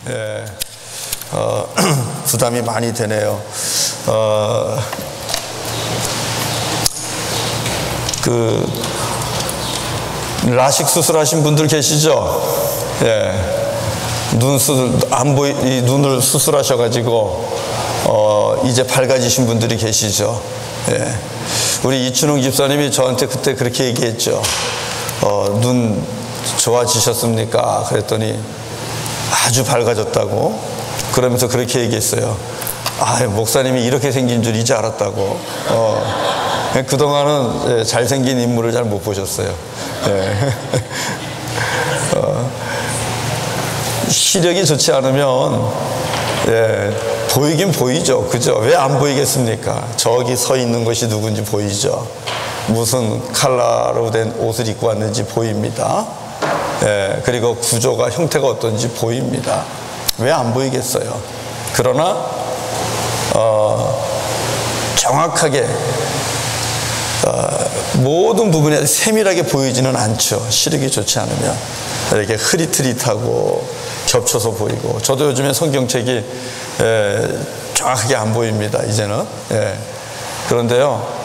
예, 부담이 많이 되네요. 라식 수술하신 분들 계시죠? 예, 눈을 수술하셔가지고 이제 밝아지신 분들이 계시죠? 예, 우리 이춘웅 집사님이 저한테 그때 그렇게 얘기했죠. 눈 좋아지셨습니까? 그랬더니 아주 밝아졌다고. 그러면서 그렇게 얘기했어요. 목사님이 이렇게 생긴 줄 이제 알았다고. 그동안은 잘생긴 인물을 잘 못 보셨어요. 시력이 좋지 않으면 보이긴 보이죠. 그죠? 왜 안 보이겠습니까? 저기 서 있는 것이 누군지 보이죠. 무슨 컬러로 된 옷을 입고 왔는지 보입니다. 그리고 구조가, 형태가 어떤지 보입니다. 왜 안 보이겠어요? 그러나 정확하게 모든 부분에 세밀하게 보이지는 않죠. 시력이 좋지 않으면 이렇게 흐릿흐릿하고 겹쳐서 보이고. 저도 요즘에 성경책이 정확하게 안 보입니다, 이제는. 그런데요,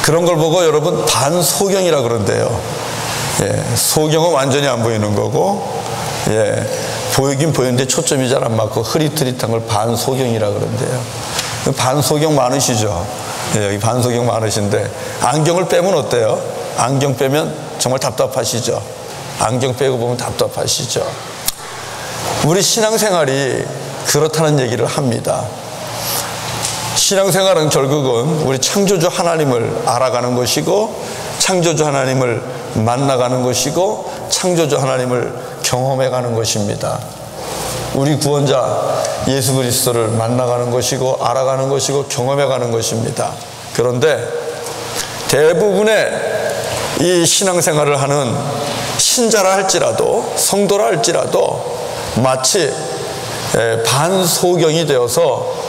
그런 걸 보고 여러분 반소경이라 그런대요. 소경은 완전히 안 보이는 거고, 보이긴 보이는데 초점이 잘 안 맞고 흐릿흐릿한 걸 반소경이라 그런대요. 반소경 많으시죠? 여기 반소경 많으신데, 안경을 빼면 어때요? 안경 빼면 정말 답답하시죠? 안경 빼고 보면 답답하시죠? 우리 신앙생활이 그렇다는 얘기를 합니다. 신앙생활은 결국은 우리 창조주 하나님을 알아가는 것이고, 창조주 하나님을 만나가는 것이고, 창조주 하나님을 경험해가는 것입니다. 우리 구원자 예수 그리스도를 만나가는 것이고, 알아가는 것이고, 경험해가는 것입니다. 그런데 대부분의 이 신앙생활을 하는 신자라 할지라도, 성도라 할지라도 마치 반소경이 되어서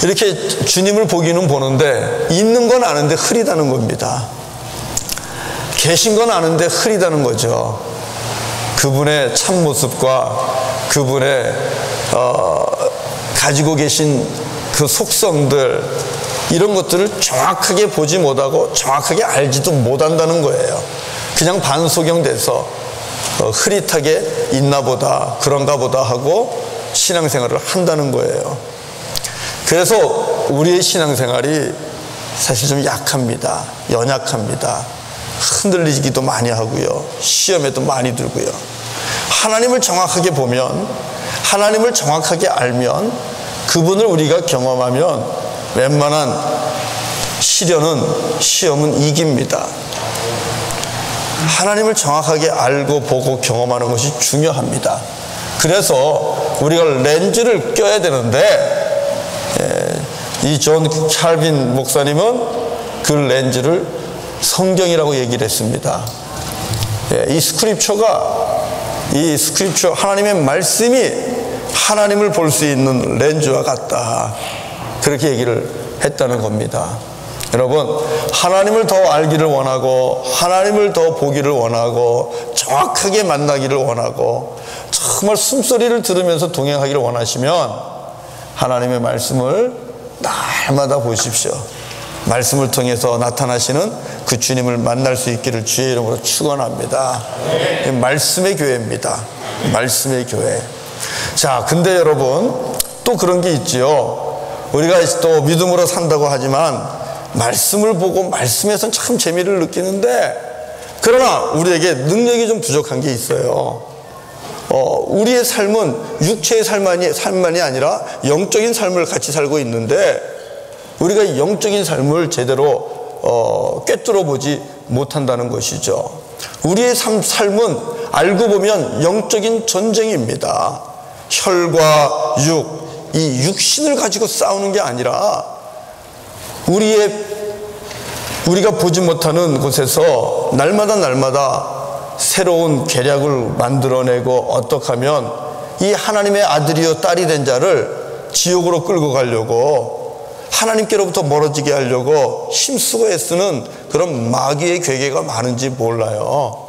이렇게 주님을 보기는 보는데, 있는 건 아는데 흐리다는 겁니다. 계신 건 아는데 흐리다는 거죠. 그분의 참모습과 그분의 가지고 계신 그 속성들, 이런 것들을 정확하게 보지 못하고 정확하게 알지도 못한다는 거예요. 그냥 반소경 돼서 흐릿하게 있나 보다, 그런가 보다 하고 신앙생활을 한다는 거예요. 그래서 우리의 신앙생활이 사실 좀 약합니다. 연약합니다. 흔들리기도 많이 하고요. 시험에도 많이 들고요. 하나님을 정확하게 보면, 하나님을 정확하게 알면, 그분을 우리가 경험하면 웬만한 시험은 이깁니다. 하나님을 정확하게 알고 보고 경험하는 것이 중요합니다. 그래서 우리가 렌즈를 껴야 되는데, 이 존 칼빈 목사님은 그 렌즈를 성경이라고 얘기를 했습니다. 이 스크립처, 하나님의 말씀이 하나님을 볼 수 있는 렌즈와 같다. 그렇게 얘기를 했다는 겁니다. 여러분, 하나님을 더 알기를 원하고, 하나님을 더 보기를 원하고, 정확하게 만나기를 원하고, 정말 숨소리를 들으면서 동행하기를 원하시면 하나님의 말씀을 날마다 보십시오. 말씀을 통해서 나타나시는 그 주님을 만날 수 있기를 주의 이름으로 축원합니다. 말씀의 교회입니다. 말씀의 교회. 자, 근데 여러분, 또 그런 게 있지요. 우리가 또 믿음으로 산다고 하지만 말씀을 보고 말씀에선 참 재미를 느끼는데, 그러나 우리에게 능력이 좀 부족한 게 있어요. 우리의 삶은 육체의 삶만이 아니라 영적인 삶을 같이 살고 있는데, 우리가 영적인 삶을 제대로 꿰뚫어 보지 못한다는 것이죠. 우리의 삶은 알고 보면 영적인 전쟁입니다. 혈과 육, 이 육신을 가지고 싸우는 게 아니라 우리가 보지 못하는 곳에서 날마다 새로운 계략을 만들어내고, 어떻게 하면 이 하나님의 아들이요 딸이 된 자를 지옥으로 끌고 가려고, 하나님께로부터 멀어지게 하려고 힘쓰고 애쓰는 그런 마귀의 괴계가 많은지 몰라요.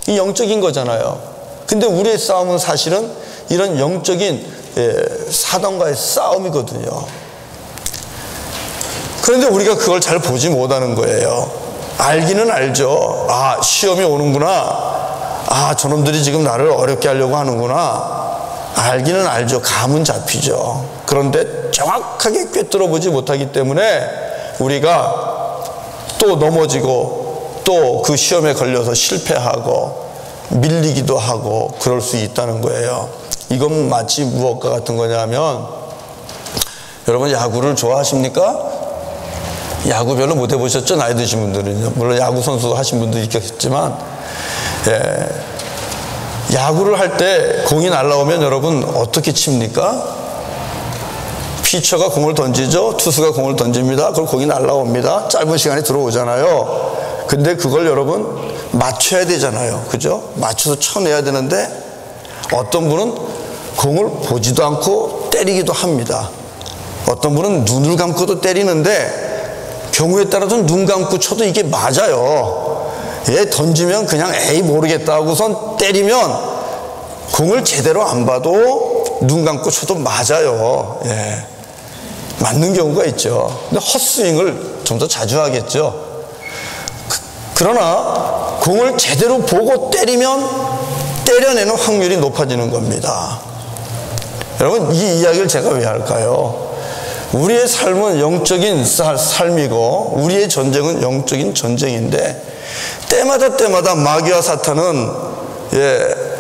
이 영적인 거잖아요. 근데 우리의 싸움은 사실은 이런 영적인 사단과의 싸움이거든요. 그런데 우리가 그걸 잘 보지 못하는 거예요. 알기는 알죠. 아, 시험이 오는구나. 아, 저놈들이 지금 나를 어렵게 하려고 하는구나. 알기는 알죠. 감은 잡히죠. 그런데 정확하게 꿰뚫어 보지 못하기 때문에 우리가 또 넘어지고 또 그 시험에 걸려서 실패하고 밀리기도 하고 그럴 수 있다는 거예요. 이건 마치 무엇과 같은 거냐면, 여러분 야구를 좋아하십니까? 야구 별로 못 해보셨죠? 나이 드신 분들은요. 물론 야구 선수 하신 분도 있겠지만, 야구를 할 때 공이 날아오면 여러분 어떻게 칩니까? 피처가 공을 던지죠. 투수가 공을 던집니다. 그럼 공이 날아옵니다. 짧은 시간에 들어오잖아요. 근데 그걸 여러분 맞춰야 되잖아요. 그죠? 맞춰서 쳐내야 되는데 어떤 분은 공을 보지도 않고 때리기도 합니다. 어떤 분은 눈을 감고도 때리는데 경우에 따라서는 눈 감고 쳐도 이게 맞아요. 얘 던지면 그냥 에이 모르겠다 하고선 때리면 공을 제대로 안 봐도 눈 감고 쳐도 맞아요. 예. 맞는 경우가 있죠. 근데 헛스윙을 좀 더 자주 하겠죠. 그러나 공을 제대로 보고 때리면 때려내는 확률이 높아지는 겁니다. 여러분, 이 이야기를 제가 왜 할까요? 우리의 삶은 영적인 삶이고 우리의 전쟁은 영적인 전쟁인데, 때마다 마귀와 사탄은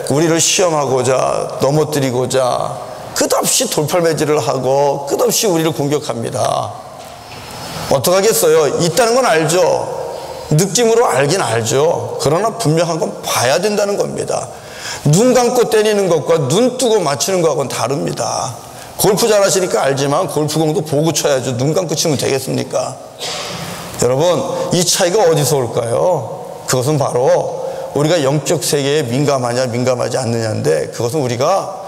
우리를 시험하고자 넘어뜨리고자 끝없이 돌팔매질을 하고 끝없이 우리를 공격합니다. 어떡하겠어요? 있다는 건 알죠. 느낌으로 알긴 알죠. 그러나 분명한 건 봐야 된다는 겁니다. 눈 감고 때리는 것과 눈 뜨고 맞추는 것하고는 다릅니다. 골프 잘하시니까 알지만 골프공도 보고 쳐야죠. 눈 감고 치면 되겠습니까? 여러분, 이 차이가 어디서 올까요? 그것은 바로 우리가 영적 세계에 민감하냐 민감하지 않느냐인데, 그것은 우리가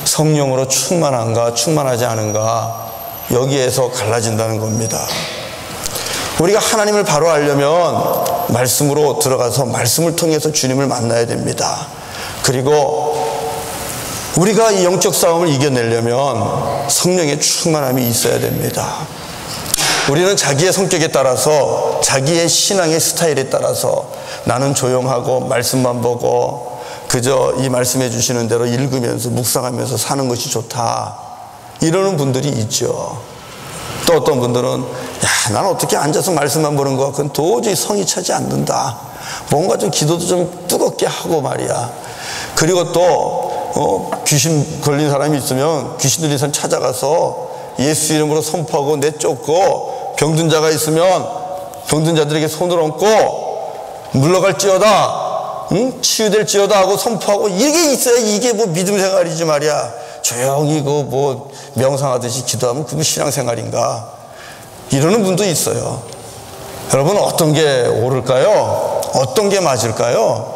성령으로 충만한가 충만하지 않은가, 여기에서 갈라진다는 겁니다. 우리가 하나님을 바로 알려면 말씀으로 들어가서 말씀을 통해서 주님을 만나야 됩니다. 그리고 우리가 이 영적 싸움을 이겨내려면 성령의 충만함이 있어야 됩니다. 우리는 자기의 성격에 따라서, 자기의 신앙의 스타일에 따라서 나는 조용하고 말씀만 보고 그저 이 말씀해 주시는 대로 읽으면서 묵상하면서 사는 것이 좋다, 이러는 분들이 있죠. 또 어떤 분들은 난 어떻게 앉아서 말씀만 보는 거야, 그건 도저히 성이 차지 않는다, 뭔가 좀 기도도 좀 뜨겁게 하고 말이야. 그리고 또 귀신 걸린 사람이 있으면 귀신 들린 사람 찾아가서 예수 이름으로 선포하고 내쫓고, 병든 자가 있으면 병든 자들에게 손을 얹고 물러갈지어다, 치유될지어다 하고 선포하고, 이게 있어야 이게 뭐 믿음 생활이지 말이야. 조용히 뭐 명상하듯이 기도하면 그게 신앙생활인가, 이러는 분도 있어요. 여러분, 어떤 게 옳을까요? 어떤 게 맞을까요?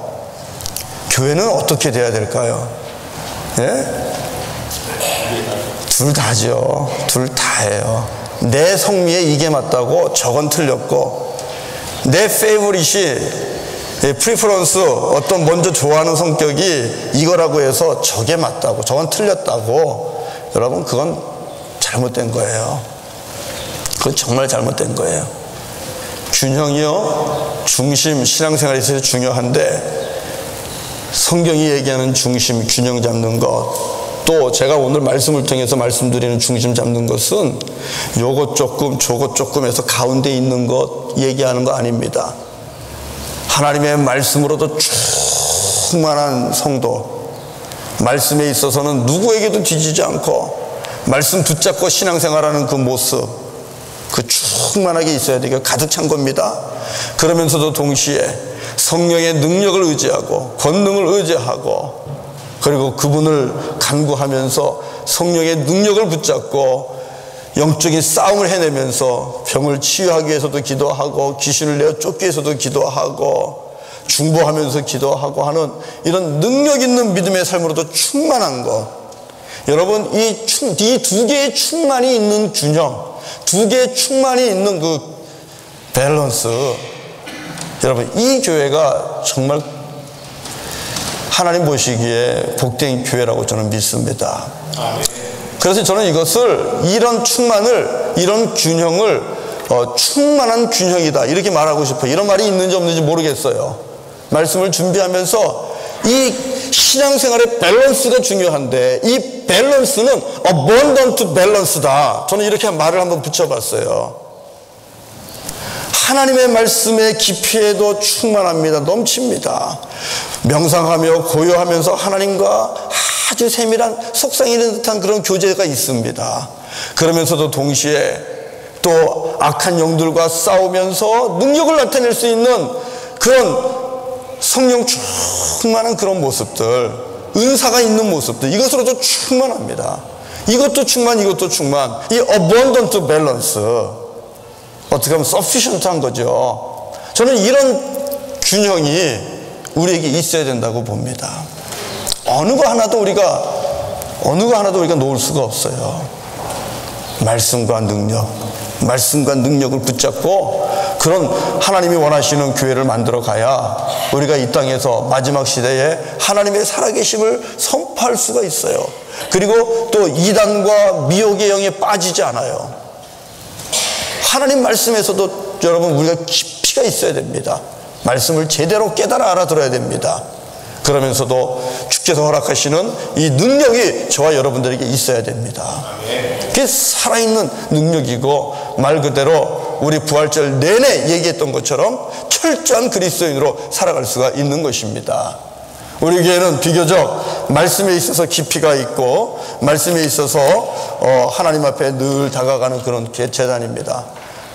교회는 어떻게 돼야 될까요? 예? 둘 다죠. 둘 다예요. 내 성미에 이게 맞다고 저건 틀렸고, 내 페이보릿이 프리퍼런스, 어떤 먼저 좋아하는 성격이 이거라고 해서 저게 맞다고 저건 틀렸다고, 여러분 그건 잘못된 거예요. 그건 정말 잘못된 거예요. 균형이요, 중심, 신앙생활에 있어서 중요한데, 성경이 얘기하는 중심, 균형 잡는 것, 또 제가 오늘 말씀을 통해서 말씀드리는 중심 잡는 것은 요것 조금 저것 조금 해서 가운데 있는 것 얘기하는 거 아닙니다. 하나님의 말씀으로도 충만한 성도, 말씀에 있어서는 누구에게도 뒤지지 않고 말씀 붙잡고 신앙생활하는 그 모습, 그 충만하게 있어야 되고 가득 찬 겁니다. 그러면서도 동시에 성령의 능력을 의지하고 권능을 의지하고, 그리고 그분을 간구하면서 성령의 능력을 붙잡고 영적인 싸움을 해내면서 병을 치유하기 위해서도 기도하고, 귀신을 내어 쫓기 위해서도 기도하고, 중보하면서 기도하고 하는 이런 능력 있는 믿음의 삶으로도 충만한 것. 여러분, 이 두 개의 충만이 있는 균형, 두 개의 충만이 있는 그 밸런스, 여러분 이 교회가 정말 하나님 보시기에 복된 교회라고 저는 믿습니다. 그래서 저는 이것을, 이런 충만을, 이런 균형을 충만한 균형이다 이렇게 말하고 싶어요. 이런 말이 있는지 없는지 모르겠어요. 말씀을 준비하면서 이 신앙생활의 밸런스가 중요한데, 이 밸런스는 abundant balance다. 저는 이렇게 말을 한번 붙여봤어요. 하나님의 말씀의 깊이에도 충만합니다. 넘칩니다. 명상하며 고요하면서 하나님과 아주 세밀한 속상이 있는 듯한 그런 교제가 있습니다. 그러면서도 동시에 또 악한 영들과 싸우면서 능력을 나타낼 수 있는 그런 성령 충만한 그런 모습들, 은사가 있는 모습들, 이것으로도 충만합니다. 이것도 충만, 이것도 충만. 이 abundant balance, 어떻게 하면 sufficient한 거죠. 저는 이런 균형이 우리에게 있어야 된다고 봅니다. 어느 거 하나도 우리가 놓을 수가 없어요. 말씀과 능력을 붙잡고 그런 하나님이 원하시는 교회를 만들어 가야 우리가 이 땅에서 마지막 시대에 하나님의 살아계심을 선포할 수가 있어요. 그리고 또 이단과 미혹의 영에 빠지지 않아요. 하나님 말씀에서도 여러분 우리가 깊이가 있어야 됩니다. 말씀을 제대로 깨달아 알아들어야 됩니다. 그러면서도 주께서 허락하시는 이 능력이 저와 여러분들에게 있어야 됩니다. 그게 살아있는 능력이고, 말 그대로 우리 부활절 내내 얘기했던 것처럼 철저한 그리스도인으로 살아갈 수가 있는 것입니다. 우리 교회는 비교적 말씀에 있어서 깊이가 있고, 말씀에 있어서 하나님 앞에 늘 다가가는 그런 재단입니다.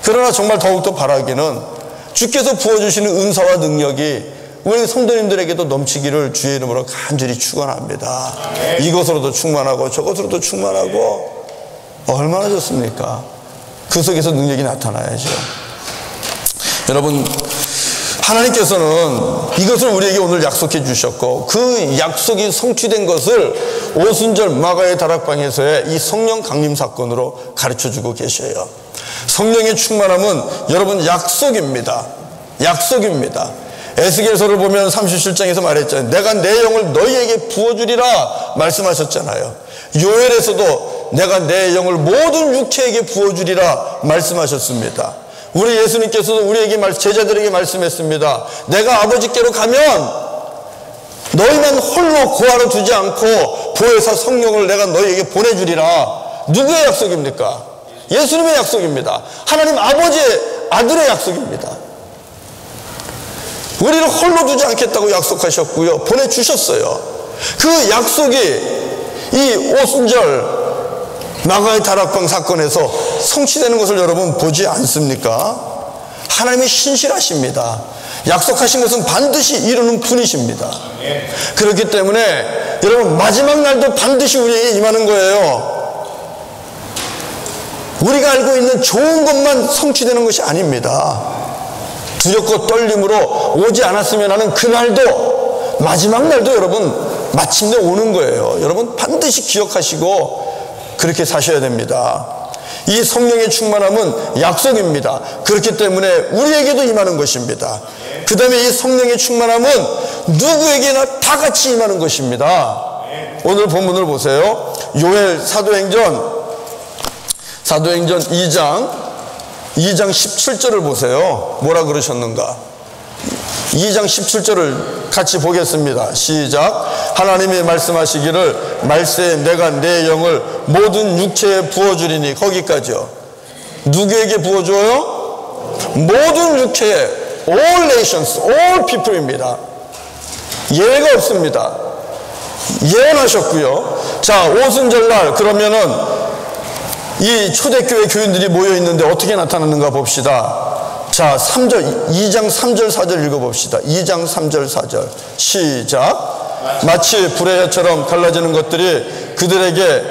그러나 정말 더욱더 바라기는 주께서 부어주시는 은사와 능력이 우리 성도님들에게도 넘치기를 주의 이름으로 간절히 축원합니다. 이것으로도 충만하고 저것으로도 충만하고, 얼마나 좋습니까? 그 속에서 능력이 나타나야죠. 여러분, 하나님께서는 이것을 우리에게 오늘 약속해 주셨고, 그 약속이 성취된 것을 오순절 마가의 다락방에서의 이 성령 강림 사건으로 가르쳐 주고 계셔요. 성령의 충만함은 여러분 약속입니다. 약속입니다. 에스겔서를 보면 37장에서 말했잖아요. 내가 내 영을 너희에게 부어주리라 말씀하셨잖아요. 요엘에서도 내가 내 영을 모든 육체에게 부어주리라 말씀하셨습니다. 우리 예수님께서도 우리에게 제자들에게 말씀했습니다. 내가 아버지께로 가면 너희는 홀로 고아로 두지 않고 보혜사 성령을 내가 너희에게 보내주리라. 누구의 약속입니까? 예수님의 약속입니다. 하나님 아버지의 아들의 약속입니다. 우리를 홀로 두지 않겠다고 약속하셨고요, 보내주셨어요. 그 약속이 이 오순절 마가의 다락방 사건에서 성취되는 것을 여러분 보지 않습니까? 하나님이 신실하십니다. 약속하신 것은 반드시 이루는 분이십니다. 그렇기 때문에 여러분 마지막 날도 반드시 우리에게 임하는 거예요. 우리가 알고 있는 좋은 것만 성취되는 것이 아닙니다. 두렵고 떨림으로 오지 않았으면 하는 그날도, 마지막 날도 여러분 마침내 오는 거예요. 여러분 반드시 기억하시고 그렇게 사셔야 됩니다. 이 성령의 충만함은 약속입니다. 그렇기 때문에 우리에게도 임하는 것입니다. 그 다음에 이 성령의 충만함은 누구에게나 다 같이 임하는 것입니다. 오늘 본문을 보세요. 요엘 사도행전 2장 17절을 보세요. 뭐라 그러셨는가? 2장 17절을 같이 보겠습니다. 시작. 하나님이 말씀하시기를 말세에 내가 내 영을 모든 육체에 부어주리니, 거기까지요. 누구에게 부어줘요? 모든 육체에, all nations, all people입니다. 예외가 없습니다. 예언하셨고요. 자, 오순절날 그러면은 이 초대교회 교인들이 모여 있는데 어떻게 나타났는가 봅시다. 자, 2장 3절 4절 읽어봅시다. 2장 3절 4절 시작. 마치 불의 혀처럼 갈라지는 것들이 그들에게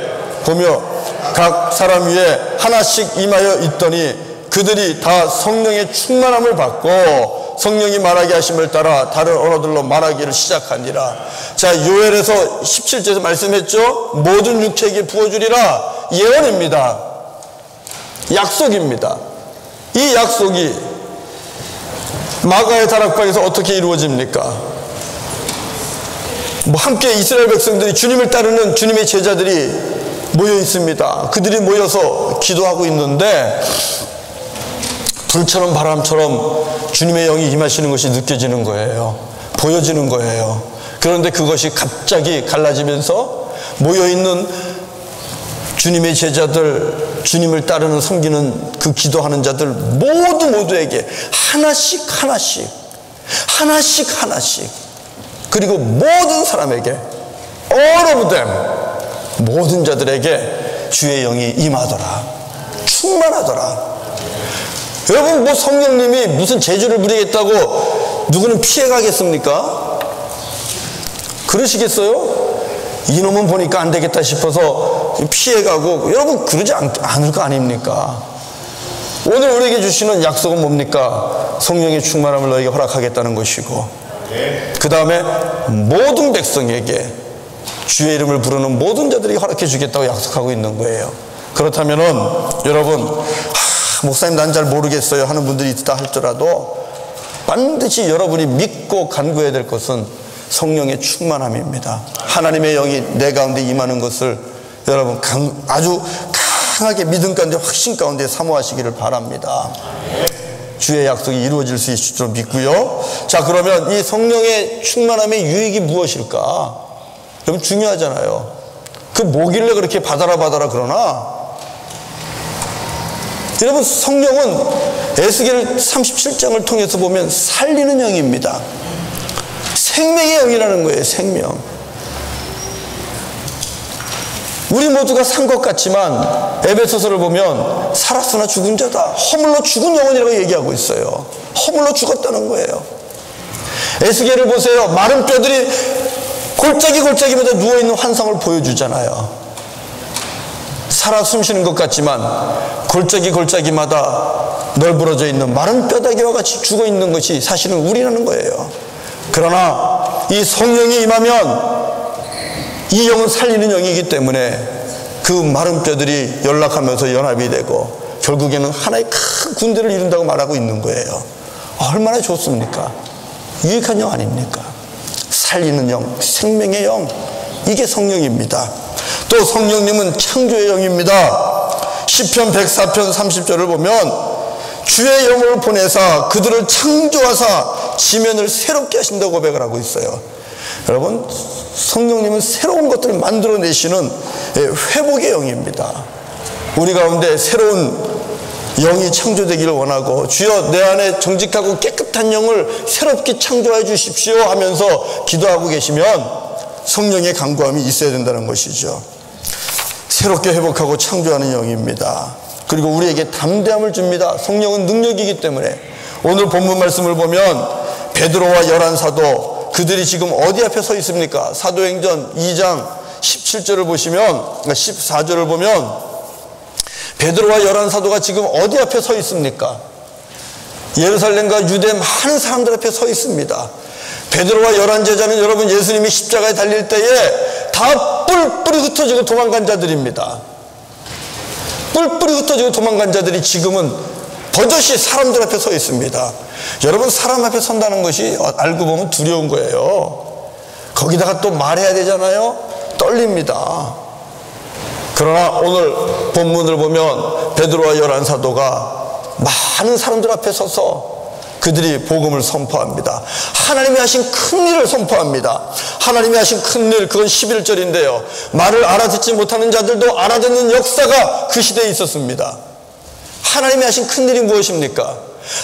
보며 각 사람 위에 하나씩 임하여 있더니 그들이 다 성령의 충만함을 받고 성령이 말하게 하심을 따라 다른 언어들로 말하기를 시작하니라. 자, 요엘에서 17절에서 말씀했죠. 모든 육체에게 부어주리라. 예언입니다. 약속입니다. 이 약속이 마가의 다락방에서 어떻게 이루어집니까? 함께 이스라엘 백성들이 주님을 따르는 주님의 제자들이 모여 있습니다. 그들이 모여서 기도하고 있는데 불처럼 바람처럼 주님의 영이 임하시는 것이 느껴지는 거예요. 보여지는 거예요. 그런데 그것이 갑자기 갈라지면서 모여있는 주님의 제자들, 주님을 따르는 섬기는 그 기도하는 자들 모두에게 하나씩 그리고 모든 사람에게 all of them, 모든 자들에게 주의 영이 임하더라, 충만하더라. 여러분, 뭐 성령님이 무슨 재주를 부리겠다고 누구는 피해가겠습니까? 그러시겠어요? 이놈은 보니까 안 되겠다 싶어서 피해가고, 여러분 그러지 않을 거 아닙니까? 오늘 우리에게 주시는 약속은 뭡니까? 성령의 충만함을 너에게 허락하겠다는 것이고, 그 다음에 모든 백성에게 주의 이름을 부르는 모든 자들이 허락해 주겠다고 약속하고 있는 거예요. 그렇다면은 여러분, 목사님 난 잘 모르겠어요 하는 분들이 있다 할지라도 반드시 여러분이 믿고 간구해야 될 것은 성령의 충만함입니다. 하나님의 영이 내 가운데 임하는 것을 여러분 아주 강하게 믿음 가운데 확신 가운데 사모하시기를 바랍니다. 주의 약속이 이루어질 수 있을 줄 믿고요. 자, 그러면 이 성령의 충만함의 유익이 무엇일까? 여러분 중요하잖아요. 그 뭐길래 그렇게 받아라 그러나? 여러분, 성령은 에스겔 37장을 통해서 보면 살리는 영입니다. 생명의 영이라는 거예요. 생명. 우리 모두가 산 것 같지만 에베소서를 보면 살았으나 죽은 자다, 허물로 죽은 영혼이라고 얘기하고 있어요. 허물로 죽었다는 거예요. 에스겔을 보세요. 마른 뼈들이 골짜기마다 누워있는 환상을 보여주잖아요. 살아 숨쉬는 것 같지만 골짜기마다 널브러져 있는 마른 뼈다귀와 같이 죽어있는 것이 사실은 우리라는 거예요. 그러나 이 성령이 임하면 이 영은 살리는 영이기 때문에 그 마른 뼈들이 연락하면서 연합이 되고 결국에는 하나의 큰 군대를 이룬다고 말하고 있는 거예요. 얼마나 좋습니까? 유익한 영 아닙니까? 살리는 영, 생명의 영, 이게 성령입니다. 또 성령님은 창조의 영입니다. 시편 104편 30절을 보면 주의 영을 보내사 그들을 창조하사 지면을 새롭게 하신다고 고백을 하고 있어요. 여러분, 성령님은 새로운 것들을 만들어내시는 회복의 영입니다. 우리 가운데 새로운 영이 창조되기를 원하고, 주여 내 안에 정직하고 깨끗한 영을 새롭게 창조해 주십시오 하면서 기도하고 계시면 성령의 간구함이 있어야 된다는 것이죠. 새롭게 회복하고 창조하는 영입니다. 그리고 우리에게 담대함을 줍니다. 성령은 능력이기 때문에. 오늘 본문 말씀을 보면 베드로와 열한 사도, 그들이 지금 어디 앞에 서 있습니까? 사도행전 2장 17절을 보시면, 14절을 보면 베드로와 열한 사도가 지금 어디 앞에 서 있습니까? 예루살렘과 유대 많은 사람들 앞에 서 있습니다. 베드로와 열한 제자는 여러분 예수님이 십자가에 달릴 때에 다 뿔뿔이 흩어지고 도망간 자들입니다. 뿔뿔이 흩어지고 도망간 자들이 지금은 버젓이 사람들 앞에 서 있습니다. 여러분, 사람 앞에 선다는 것이 알고 보면 두려운 거예요. 거기다가 또 말해야 되잖아요. 떨립니다. 그러나 오늘 본문을 보면 베드로와 열한 사도가 많은 사람들 앞에 서서 그들이 복음을 선포합니다. 하나님이 하신 큰 일을 선포합니다. 하나님이 하신 큰 일, 그건 11절인데요. 말을 알아듣지 못하는 자들도 알아듣는 역사가 그 시대에 있었습니다. 하나님이 하신 큰 일이 무엇입니까?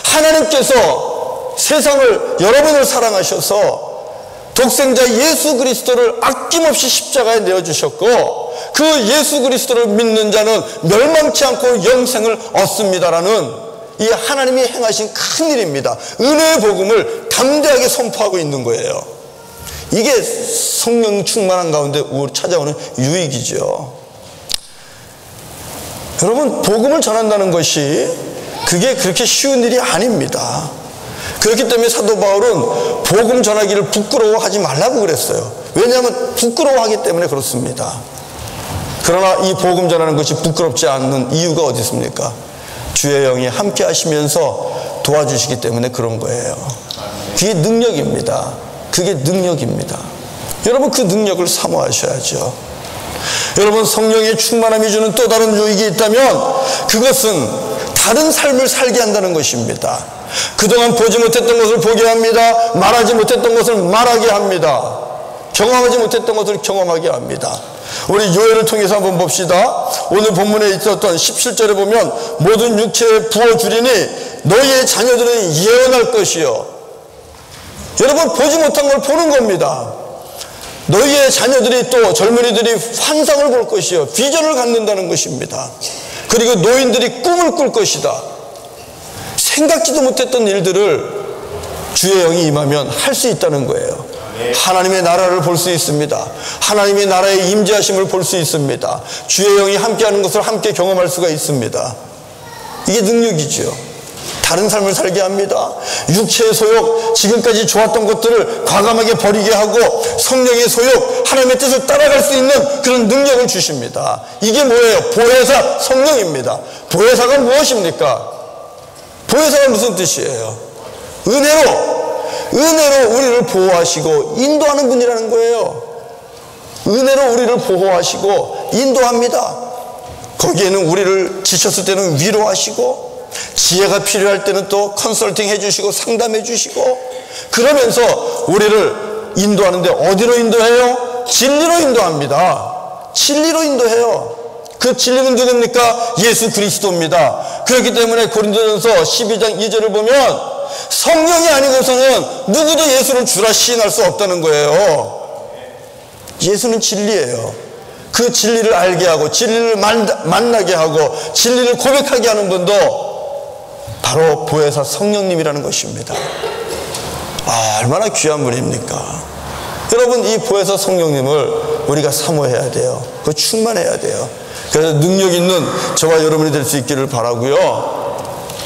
하나님께서 세상을, 여러분을 사랑하셔서 독생자 예수 그리스도를 아낌없이 십자가에 내어주셨고, 그 예수 그리스도를 믿는 자는 멸망치 않고 영생을 얻습니다라는 이 하나님이 행하신 큰 일입니다. 은혜의 복음을 담대하게 선포하고 있는 거예요. 이게 성령 충만한 가운데 찾아오는 유익이죠. 여러분, 복음을 전한다는 것이 그게 그렇게 쉬운 일이 아닙니다. 그렇기 때문에 사도 바울은 복음 전하기를 부끄러워하지 말라고 그랬어요. 왜냐하면 부끄러워하기 때문에 그렇습니다. 그러나 이 복음 전하는 것이 부끄럽지 않는 이유가 어디 있습니까? 주의 영이 함께 하시면서 도와주시기 때문에 그런 거예요. 그게 능력입니다. 그게 능력입니다. 여러분 그 능력을 사모하셔야죠. 여러분 성령의 충만함이 주는 또 다른 유익이 있다면 그것은 다른 삶을 살게 한다는 것입니다. 그동안 보지 못했던 것을 보게 합니다. 말하지 못했던 것을 말하게 합니다. 경험하지 못했던 것을 경험하게 합니다. 우리 요엘을 통해서 한번 봅시다. 오늘 본문에 있었던 17절에 보면 모든 육체에 부어주리니 너희의 자녀들은 예언할 것이요. 여러분 보지 못한 걸 보는 겁니다. 너희의 자녀들이 또 젊은이들이 환상을 볼 것이요. 비전을 갖는다는 것입니다. 그리고 노인들이 꿈을 꿀 것이다. 생각지도 못했던 일들을 주의 영이 임하면 할 수 있다는 거예요. 하나님의 나라를 볼 수 있습니다. 하나님의 나라의 임재하심을 볼 수 있습니다. 주의 영이 함께하는 것을 함께 경험할 수가 있습니다. 이게 능력이죠. 다른 삶을 살게 합니다. 육체의 소욕, 지금까지 좋았던 것들을 과감하게 버리게 하고 성령의 소욕, 하나님의 뜻을 따라갈 수 있는 그런 능력을 주십니다. 이게 뭐예요? 보혜사 성령입니다. 보혜사가 무엇입니까? 보혜사가 무슨 뜻이에요? 은혜로 우리를 보호하시고 인도하는 분이라는 거예요. 은혜로 우리를 보호하시고 인도합니다. 거기에는 우리를 지쳤을 때는 위로하시고 지혜가 필요할 때는 또 컨설팅 해주시고 상담해 주시고 그러면서 우리를 인도하는데 어디로 인도해요? 진리로 인도합니다. 진리로 인도해요. 그 진리는 누굽니까? 예수 그리스도입니다. 그렇기 때문에 고린도전서 12장 2절을 보면 성령이 아니고서는 누구도 예수를 주라 시인할 수 없다는 거예요. 예수는 진리예요. 그 진리를 알게 하고 진리를 만나게 하고 진리를 고백하게 하는 분도 바로 보혜사 성령님이라는 것입니다. 얼마나 귀한 분입니까? 여러분 이 보혜사 성령님을 우리가 사모해야 돼요. 그 충만해야 돼요. 그래서 능력 있는 저와 여러분이 될 수 있기를 바라고요.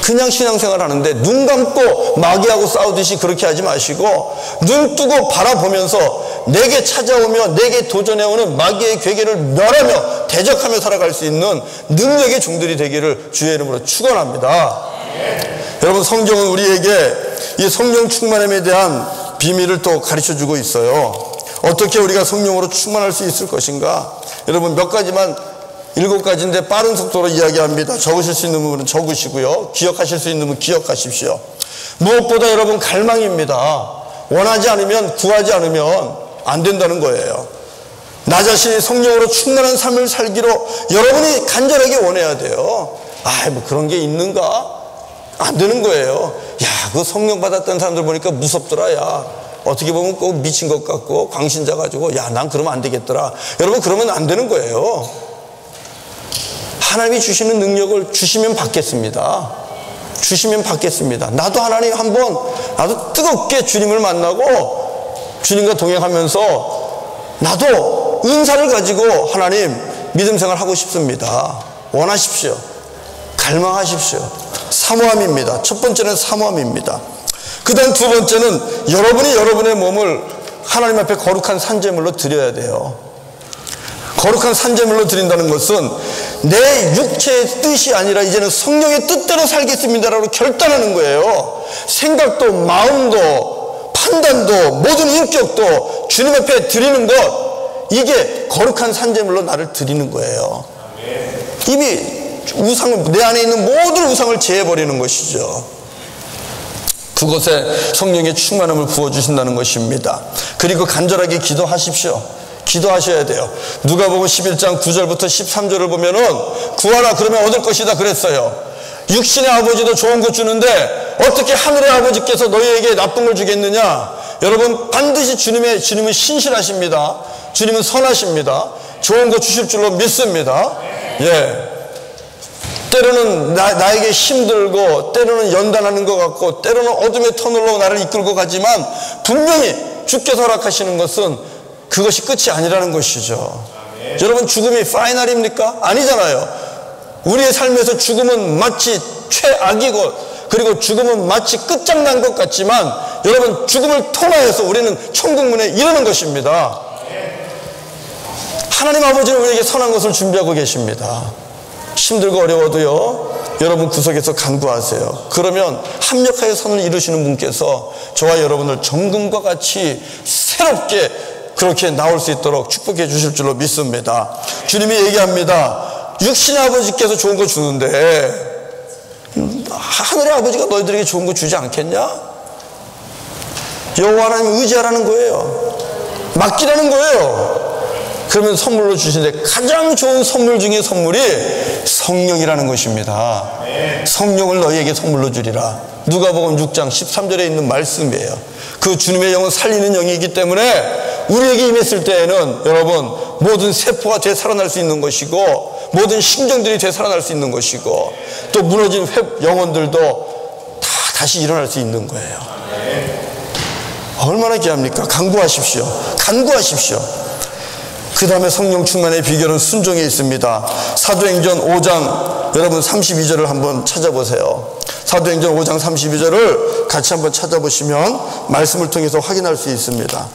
그냥 신앙생활 하는데 눈 감고 마귀하고 싸우듯이 그렇게 하지 마시고 눈 뜨고 바라보면서 내게 찾아오며 내게 도전해오는 마귀의 괴계를 멸하며 대적하며 살아갈 수 있는 능력의 종들이 되기를 주의 이름으로 축원합니다. 여러분 성경은 우리에게 이 성령 충만함에 대한 비밀을 또 가르쳐주고 있어요. 어떻게 우리가 성령으로 충만할 수 있을 것인가? 여러분 몇 가지만 7가지인데 빠른 속도로 이야기합니다. 적으실 수 있는 부분은 적으시고요. 기억하실 수 있는 부분은 기억하십시오. 무엇보다 여러분 갈망입니다. 원하지 않으면 구하지 않으면 안 된다는 거예요. 나 자신이 성령으로 충만한 삶을 살기로 여러분이 간절하게 원해야 돼요. 뭐 그런 게 있는가? 안 되는 거예요. 그 성령 받았다는 사람들 보니까 무섭더라. 어떻게 보면 꼭 미친 것 같고 광신자 가지고 난 그러면 안 되겠더라. 여러분 그러면 안 되는 거예요. 하나님이 주시는 능력을 주시면 받겠습니다. 주시면 받겠습니다. 나도 하나님 한번 나도 뜨겁게 주님을 만나고 주님과 동행하면서 나도 은사를 가지고 하나님 믿음 생활 하고 싶습니다. 원하십시오. 갈망하십시오. 사모함입니다. 첫 번째는 사모함입니다. 그 다음 두 번째는 여러분이 여러분의 몸을 하나님 앞에 거룩한 산제물로 드려야 돼요. 거룩한 산제물로 드린다는 것은 내 육체의 뜻이 아니라 이제는 성령의 뜻대로 살겠습니다라고 결단하는 거예요. 생각도 마음도 판단도 모든 인격도 주님 앞에 드리는 것, 이게 거룩한 산제물로 나를 드리는 거예요. 이미 우상을, 내 안에 있는 모든 우상을 제해버리는 것이죠. 그곳에 성령의 충만함을 부어주신다는 것입니다. 그리고 간절하게 기도하십시오. 기도하셔야 돼요. 누가복음 11장 9절부터 13절을 보면은 구하라 그러면 얻을 것이다 그랬어요. 육신의 아버지도 좋은 것 주는데 어떻게 하늘의 아버지께서 너희에게 나쁜 걸 주겠느냐? 여러분 반드시 주님은 신실하십니다. 주님은 선하십니다. 좋은 거 주실 줄로 믿습니다. 때로는 나에게 힘들고 때로는 연단하는 것 같고 때로는 어둠의 터널로 나를 이끌고 가지만 분명히 주께서 허락하시는 것은 그것이 끝이 아니라는 것이죠. 여러분 죽음이 파이널입니까? 아니잖아요. 우리의 삶에서 죽음은 마치 최악이고 그리고 죽음은 마치 끝장난 것 같지만 여러분 죽음을 통하여서 우리는 천국문에 이르는 것입니다. 하나님 아버지는 우리에게 선한 것을 준비하고 계십니다. 힘들고 어려워도요 여러분 구석에서 간구하세요. 그러면 합력하여 선을 이루시는 분께서 저와 여러분을 정금과 같이 새롭게 그렇게 나올 수 있도록 축복해 주실 줄로 믿습니다. 주님이 얘기합니다. 육신의 아버지께서 좋은 거 주는데 하늘의 아버지가 너희들에게 좋은 거 주지 않겠냐? 여호와 하나님 의지하라는 거예요. 맡기라는 거예요. 그러면 선물로 주시는데 가장 좋은 선물 중에 선물이 성령이라는 것입니다. 성령을 너희에게 선물로 주리라. 누가복음 6장 13절에 있는 말씀이에요. 그 주님의 영은 살리는 영이기 때문에 우리에게 임했을 때에는 여러분 모든 세포가 되살아날 수 있는 것이고 모든 신경들이 되살아날 수 있는 것이고 또 무너진 영혼들도 다 다시 일어날 수 있는 거예요. 얼마나 귀합니까? 간구하십시오. 간구하십시오. 그 다음에 성령 충만의 비결은 순종에 있습니다. 사도행전 5장 여러분 32절을 한번 찾아보세요. 사도행전 5장 32절을 같이 한번 찾아보시면 말씀을 통해서 확인할 수 있습니다.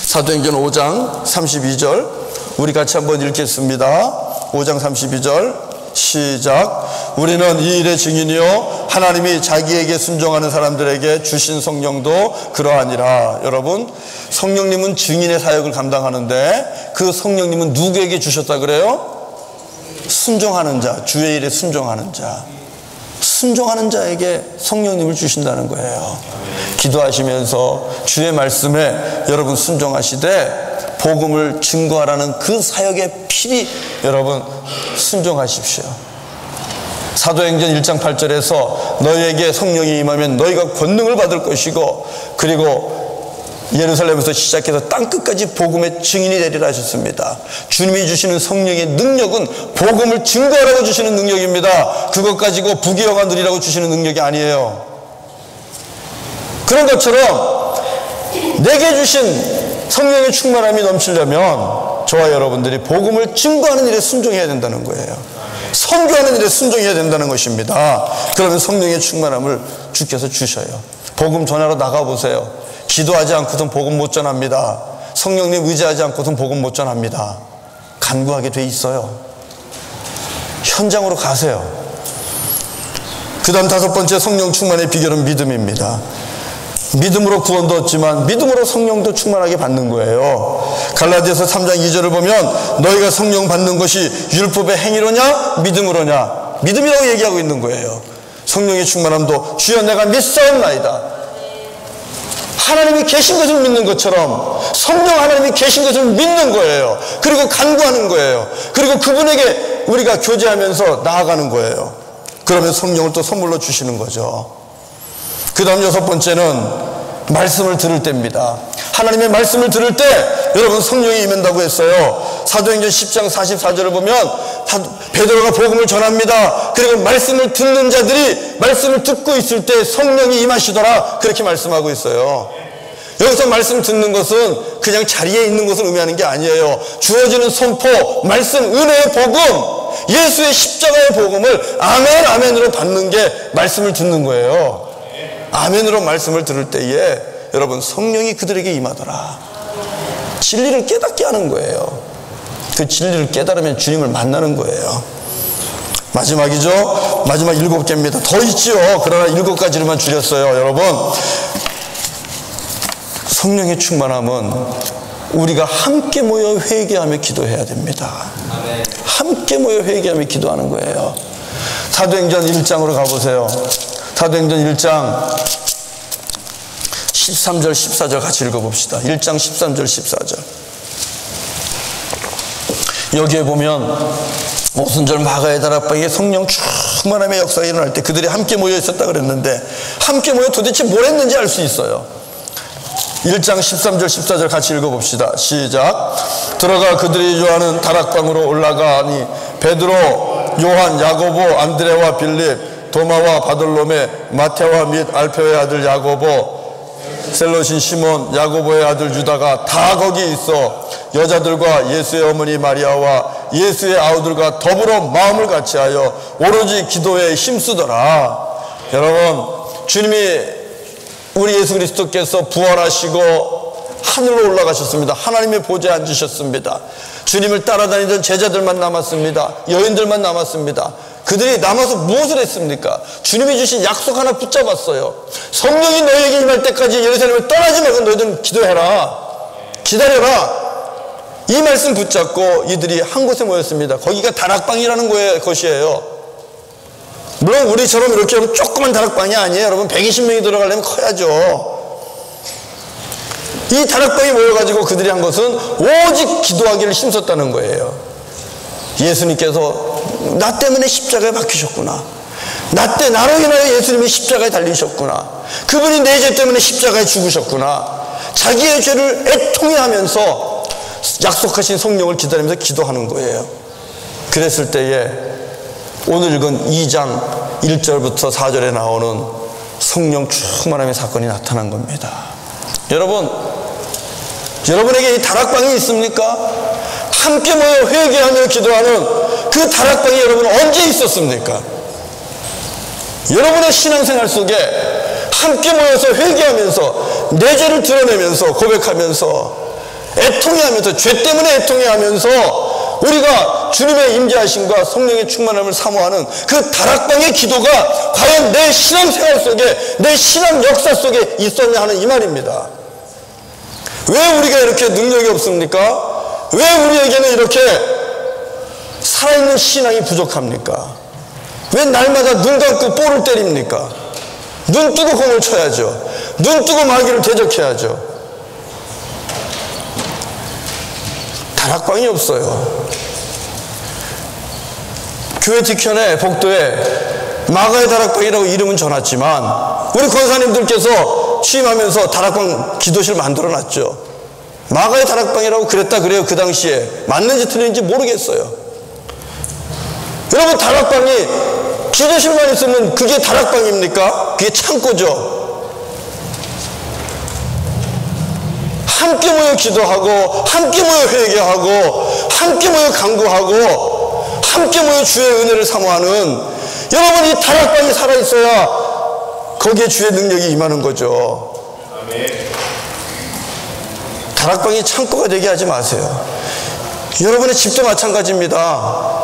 사도행전 5장 32절 우리 같이 한번 읽겠습니다. 5장 32절 시작. 우리는 이 일의 증인이요 하나님이 자기에게 순종하는 사람들에게 주신 성령도 그러하니라. 여러분 성령님은 증인의 사역을 감당하는데 그 성령님은 누구에게 주셨다 그래요? 순종하는 자, 주의 일에 순종하는 자, 순종하는 자에게 성령님을 주신다는 거예요. 기도하시면서 주의 말씀에 여러분 순종하시되 복음을 증거하라는 그 사역에 필히 여러분 순종하십시오. 사도행전 1장 8절에서 너희에게 성령이 임하면 너희가 권능을 받을 것이고 그리고 예루살렘에서 시작해서 땅끝까지 복음의 증인이 되리라 하셨습니다. 주님이 주시는 성령의 능력은 복음을 증거하라고 주시는 능력입니다. 그것 가지고 부귀영화 누리라고 주시는 능력이 아니에요. 그런 것처럼 내게 주신 성령의 충만함이 넘치려면 저와 여러분들이 복음을 증거하는 일에 순종해야 된다는 거예요. 선교하는 일에 순종해야 된다는 것입니다. 그러면 성령의 충만함을 주께서 주셔요. 복음 전하러 나가보세요. 기도하지 않고선 복음 못 전합니다. 성령님 의지하지 않고선 복음 못 전합니다. 간구하게 돼 있어요. 현장으로 가세요. 그 다음 다섯 번째 성령 충만의 비결은 믿음입니다. 믿음으로 구원도 얻지만 믿음으로 성령도 충만하게 받는 거예요. 갈라디아서 3장 2절을 보면 너희가 성령 받는 것이 율법의 행위로냐 믿음으로냐, 믿음이라고 얘기하고 있는 거예요. 성령의 충만함도 주여 내가 믿사옵나이다. 하나님이 계신 것을 믿는 것처럼 성령 하나님이 계신 것을 믿는 거예요. 그리고 간구하는 거예요. 그리고 그분에게 우리가 교제하면서 나아가는 거예요. 그러면 성령을 또 선물로 주시는 거죠. 그 다음 여섯 번째는 말씀을 들을 때입니다. 하나님의 말씀을 들을 때 여러분 성령이 임한다고 했어요. 사도행전 10장 44절을 보면 베드로가 복음을 전합니다. 그리고 말씀을 듣는 자들이 말씀을 듣고 있을 때 성령이 임하시더라 그렇게 말씀하고 있어요. 여기서 말씀 듣는 것은 그냥 자리에 있는 것을 의미하는 게 아니에요. 주어지는 선포, 말씀, 은혜의 복음, 예수의 십자가의 복음을 아멘 아멘으로 받는 게 말씀을 듣는 거예요. 아멘으로 말씀을 들을 때에 여러분 성령이 그들에게 임하더라. 진리를 깨닫게 하는 거예요. 그 진리를 깨달으면 주님을 만나는 거예요. 마지막이죠. 마지막 7개입니다. 더 있지요. 그러나 7가지로만 줄였어요. 여러분 성령의 충만함은 우리가 함께 모여 회개하며 기도해야 됩니다. 함께 모여 회개하며 기도하는 거예요. 사도행전 1장으로 가보세요. 사도행전 1장 13절 14절 같이 읽어봅시다. 1장 13절 14절 여기에 보면 오순절 마가의 다락방에 성령 충만함의 역사가 일어날 때 그들이 함께 모여 있었다 그랬는데 함께 모여 도대체 뭘 했는지 알 수 있어요. 1장 13절 14절 같이 읽어봅시다. 시작. 들어가 그들이 좋아하는 다락방으로 올라가니 베드로, 요한, 야고보, 안드레와 빌립, 도마와 바돌로메, 마테와 및 알페오의 아들 야고보, 셀롯인 시몬, 야고보의 아들 유다가 다 거기 있어 여자들과 예수의 어머니 마리아와 예수의 아우들과 더불어 마음을 같이하여 오로지 기도에 힘쓰더라. 여러분 주님이 우리 예수 그리스도께서 부활하시고 하늘로 올라가셨습니다. 하나님의 보좌에 앉으셨습니다. 주님을 따라다니던 제자들만 남았습니다. 여인들만 남았습니다. 그들이 남아서 무엇을 했습니까? 주님이 주신 약속 하나 붙잡았어요. 성령이 너희에게 임할 때까지 예루살렘을 떠나지 말고 너희들은 기도해라. 기다려라. 이 말씀 붙잡고 이들이 한 곳에 모였습니다. 거기가 다락방이라는 것이에요. 물론 우리처럼 이렇게 조그만 다락방이 아니에요. 여러분 120명이 들어가려면 커야죠. 이 다락방에 모여가지고 그들이 한 것은 오직 기도하기를 힘썼다는 거예요. 예수님께서 나 때문에 십자가에 박히셨구나. 나로 인하여 예수님이 십자가에 달리셨구나. 그분이 내 죄 때문에 십자가에 죽으셨구나. 자기의 죄를 애통해 하면서 약속하신 성령을 기다리면서 기도하는 거예요. 그랬을 때에 오늘 읽은 2장 1절부터 4절에 나오는 성령 충만함의 사건이 나타난 겁니다. 여러분에게 이 다락방이 있습니까? 함께 모여 회개하며 기도하는 그 다락방이 여러분 언제 있었습니까? 여러분의 신앙생활 속에 함께 모여서 회개하면서 내 죄를 드러내면서 고백하면서 애통해하면서 죄 때문에 애통해하면서 우리가 주님의 임재하심과 성령의 충만함을 사모하는 그 다락방의 기도가 과연 내 신앙생활 속에 내 신앙 역사 속에 있었냐 하는 이 말입니다. 왜 우리가 이렇게 능력이 없습니까? 왜 우리에게는 이렇게 살아있는 신앙이 부족합니까? 왜 날마다 눈 감고 볼을 때립니까? 눈 뜨고 공을 쳐야죠. 눈 뜨고 마귀를 대적해야죠. 다락방이 없어요. 교회 뒤편에 복도에 마가의 다락방이라고 이름은 전했지만 우리 권사님들께서 취임하면서 다락방 기도실 만들어놨죠. 마가의 다락방이라고 그랬다 그래요. 그 당시에 맞는지 틀린지 모르겠어요. 여러분 다락방이 기도실만 있으면 그게 다락방입니까? 그게 창고죠. 함께 모여 기도하고 함께 모여 회개하고 함께 모여 간구하고 함께 모여 주의 은혜를 사모하는 여러분 이 다락방이 살아있어야 거기에 주의 능력이 임하는 거죠. 다락방이 창고가 되게 하지 마세요. 여러분의 집도 마찬가지입니다.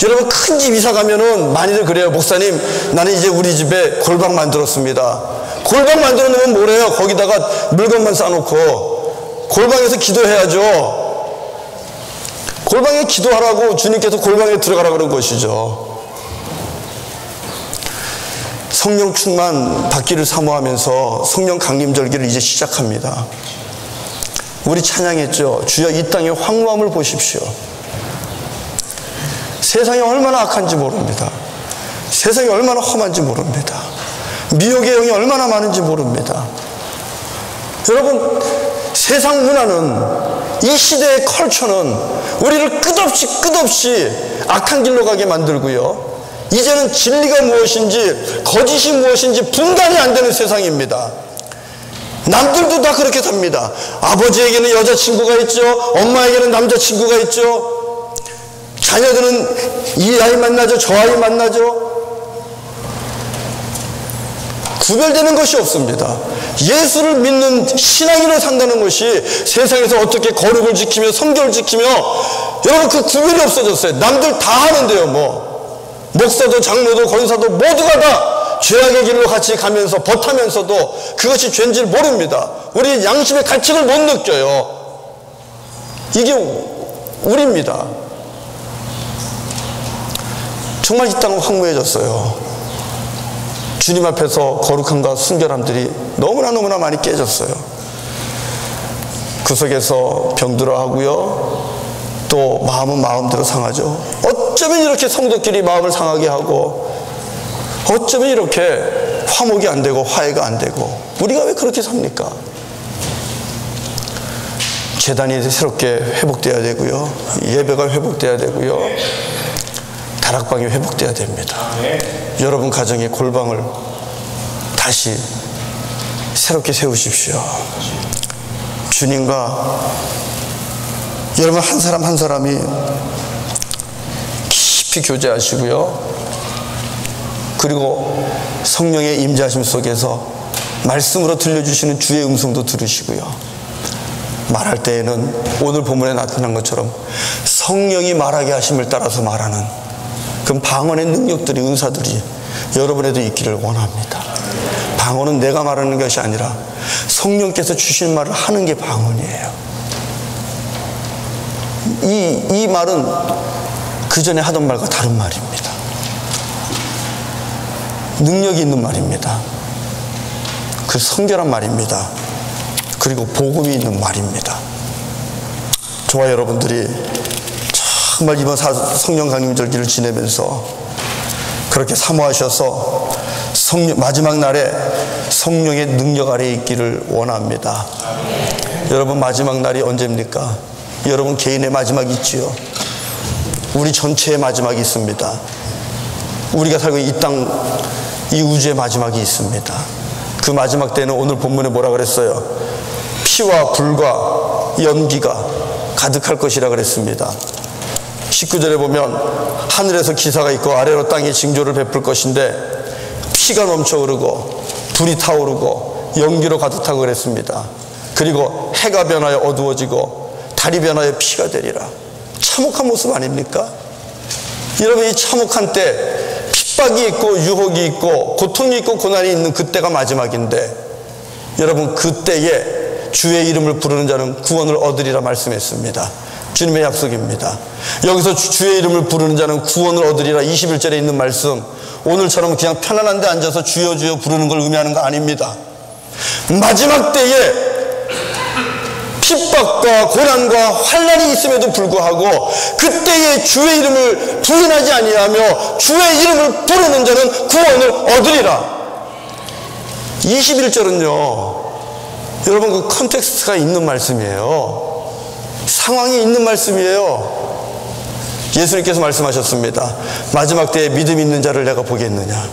여러분 큰 집 이사 가면은 많이들 그래요. 목사님 나는 이제 우리 집에 골방 만들었습니다. 골방 만들어 놓으면 뭐래요? 거기다가 물건만 싸놓고 골방에서 기도해야죠. 골방에 기도하라고 주님께서 골방에 들어가라 그런 것이죠. 성령 충만 받기를 사모하면서 성령 강림절기를 이제 시작합니다. 우리 찬양했죠. 주여 이 땅의 황무함을 보십시오. 세상이 얼마나 악한지 모릅니다. 세상이 얼마나 험한지 모릅니다. 미혹의 영이 얼마나 많은지 모릅니다. 여러분 세상 문화는 이 시대의 컬처는 우리를 끝없이 악한 길로 가게 만들고요. 이제는 진리가 무엇인지 거짓이 무엇인지 분간이 안 되는 세상입니다. 남들도 다 그렇게 삽니다. 아버지에게는 여자친구가 있죠. 엄마에게는 남자친구가 있죠. 자녀들은 이 아이 만나죠. 저 아이 만나죠. 구별되는 것이 없습니다. 예수를 믿는 신앙인으로 산다는 것이 세상에서 어떻게 거룩을 지키며 성결을 지키며 여러분 그 구별이 없어졌어요. 남들 다 하는데요. 목사도 장로도 권사도 모두가 다 죄악의 길로 같이 가면서 버타면서도 그것이 죄인지를 모릅니다. 우리 양심의 가책을 못 느껴요. 이게 우리입니다. 정말 이 땅은 황무해졌어요. 주님 앞에서 거룩함과 순결함들이 너무나 많이 깨졌어요. 구석에서 병들어하고요. 또 마음은 마음대로 상하죠. 어쩌면 이렇게 성도끼리 마음을 상하게 하고 어쩌면 이렇게 화목이 안 되고 화해가 안 되고 우리가 왜 그렇게 삽니까? 제단이 새롭게 회복돼야 되고요. 예배가 회복돼야 되고요. 다락방이 회복돼야 됩니다. 여러분 가정의 골방을 다시 새롭게 세우십시오. 주님과 여러분 한 사람 한 사람이 깊이 교제하시고요. 그리고 성령의 임재하심 속에서 말씀으로 들려주시는 주의 음성도 들으시고요. 말할 때에는 오늘 본문에 나타난 것처럼 성령이 말하게 하심을 따라서 말하는 그 방언의 능력들이 은사들이 여러분에도 있기를 원합니다. 방언은 내가 말하는 것이 아니라 성령께서 주신 말을 하는 게 방언이에요. 이 말은 그 전에 하던 말과 다른 말입니다. 능력이 있는 말입니다. 그 성결한 말입니다. 그리고 복음이 있는 말입니다. 저와 여러분들이 정말 이번 성령 강림절기를 지내면서 그렇게 사모하셔서 마지막 날에 성령의 능력 아래에 있기를 원합니다. 여러분, 마지막 날이 언제입니까? 여러분 개인의 마지막이 있지요. 우리 전체의 마지막이 있습니다. 우리가 살고 있는 이 땅, 이 우주의 마지막이 있습니다. 그 마지막 때는 오늘 본문에 뭐라 그랬어요? 피와 불과 연기가 가득할 것이라 그랬습니다. 19절에 보면 하늘에서 기사가 있고 아래로 땅에 징조를 베풀 것인데 피가 넘쳐 흐르고 불이 타오르고 연기로 가득하고 그랬습니다. 그리고 해가 변하여 어두워지고 달이 변하여 피가 되리라. 참혹한 모습 아닙니까? 여러분, 이 참혹한 때 핍박이 있고 유혹이 있고 고통이 있고 고난이 있는 그때가 마지막인데, 여러분, 그때에 주의 이름을 부르는 자는 구원을 얻으리라 말씀했습니다. 주님의 약속입니다. 여기서 주의 이름을 부르는 자는 구원을 얻으리라 21절에 있는 말씀, 오늘처럼 그냥 편안한 데 앉아서 주여 주여 부르는 걸 의미하는 거 아닙니다. 마지막 때에 핍박과 고난과 환난이 있음에도 불구하고 그때에 주의 이름을 부인하지 아니하며 주의 이름을 부르는 자는 구원을 얻으리라. 21절은요, 여러분, 그 컨텍스트가 있는 말씀이에요. 상황이 있는 말씀이에요. 예수님께서 말씀하셨습니다. 마지막 때에 믿음 있는 자를 내가 보겠느냐.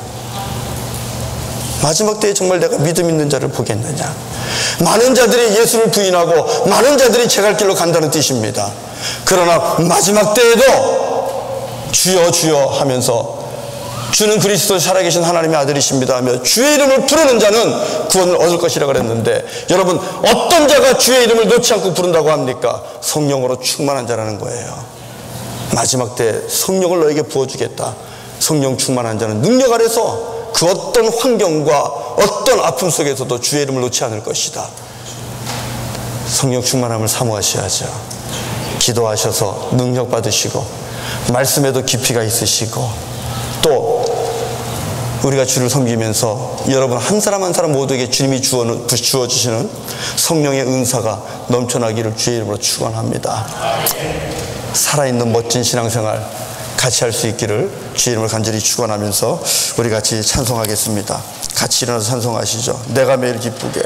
마지막 때에 정말 내가 믿음 있는 자를 보겠느냐. 많은 자들이 예수를 부인하고 많은 자들이 제 갈 길로 간다는 뜻입니다. 그러나 마지막 때에도 주여 주여 하면서 주는 그리스도 살아계신 하나님의 아들이십니다 하며 주의 이름을 부르는 자는 구원을 얻을 것이라 그랬는데, 여러분, 어떤 자가 주의 이름을 놓지 않고 부른다고 합니까? 성령으로 충만한 자라는 거예요. 마지막 때 성령을 너에게 부어주겠다. 성령 충만한 자는 능력 아래서 그 어떤 환경과 어떤 아픔 속에서도 주의 이름을 놓지 않을 것이다. 성령 충만함을 사모하셔야죠. 기도하셔서 능력 받으시고 말씀에도 깊이가 있으시고, 또 우리가 주를 섬기면서 여러분 한 사람 한 사람 모두에게 주님이 주어주시는 성령의 은사가 넘쳐나기를 주의 이름으로 축원합니다. 살아있는 멋진 신앙생활 같이 할 수 있기를 주의 이름을 간절히 축원하면서 우리 같이 찬송하겠습니다. 같이 일어나서 찬송하시죠. 내가 매일 기쁘게.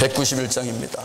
191장입니다.